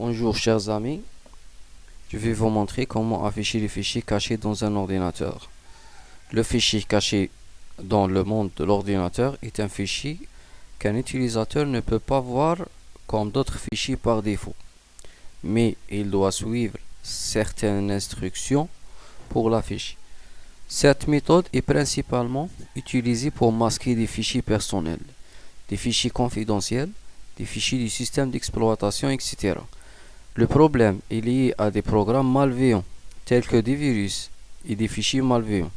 Bonjour chers amis, je vais vous montrer comment afficher les fichiers cachés dans un ordinateur. Le fichier caché dans le monde de l'ordinateur est un fichier qu'un utilisateur ne peut pas voir comme d'autres fichiers par défaut, mais il doit suivre certaines instructions pour l'afficher. Cette méthode est principalement utilisée pour masquer des fichiers personnels, des fichiers confidentiels, des fichiers du système d'exploitation, etc. Le problème est lié à des programmes malveillants, tels que des virus et des fichiers malveillants,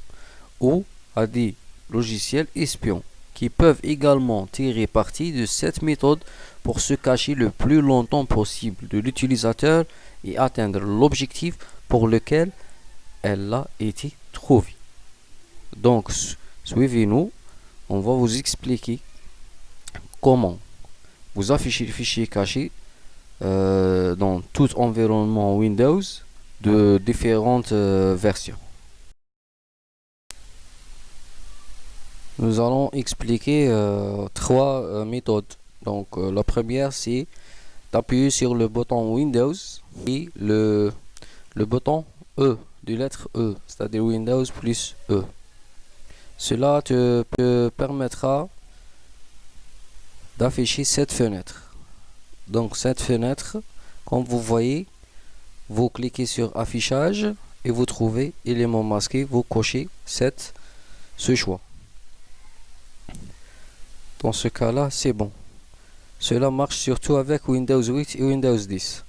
ou à des logiciels espions, qui peuvent également tirer parti de cette méthode pour se cacher le plus longtemps possible de l'utilisateur et atteindre l'objectif pour lequel elle a été trouvée. Donc, suivez-nous, on va vous expliquer comment vous afficher les fichiers cachés dans tout environnement Windows de différentes versions. Nous allons expliquer trois méthodes. Donc la première, c'est d'appuyer sur le bouton Windows et le bouton E, de lettre E, c'est-à-dire Windows plus E. Cela te permettra d'afficher cette fenêtre. Donc cette fenêtre, comme vous voyez, vous cliquez sur affichage et vous trouvez élément masqué, vous cochez ce choix. Dans ce cas-là, c'est bon. Cela marche surtout avec Windows 8 et Windows 10.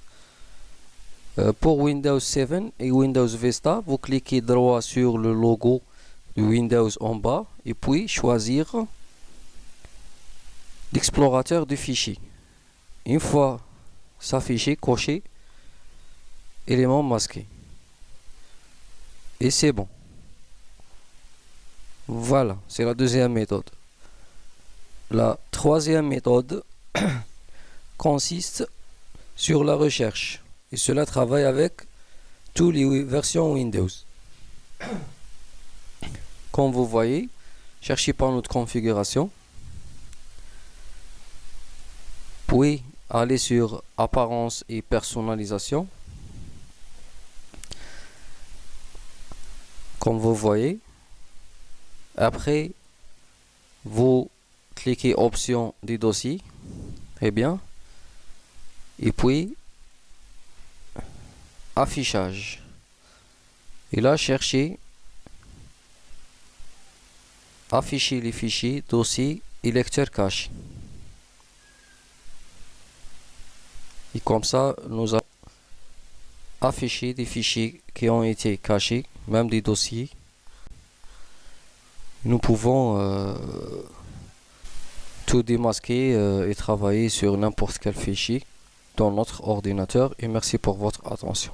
Pour Windows 7 et Windows Vista, vous cliquez droit sur le logo de Windows en bas et puis choisir l'explorateur du fichier. Une fois s'afficher, cocher élément masqué. Et c'est bon. Voilà, c'est la deuxième méthode. La troisième méthode consiste sur la recherche. Et cela travaille avec toutes les versions Windows. Comme vous voyez, cherchez par notre configuration. Puis aller sur apparence et personnalisation. Comme vous voyez, après vous cliquez option des dossiers, et puis affichage. Et là, cherchez afficher les fichiers, dossiers et lecteurs cachés. Et comme ça, nous allons afficher des fichiers qui ont été cachés, même des dossiers. Nous pouvons tout démasquer et travailler sur n'importe quel fichier dans notre ordinateur. Et merci pour votre attention.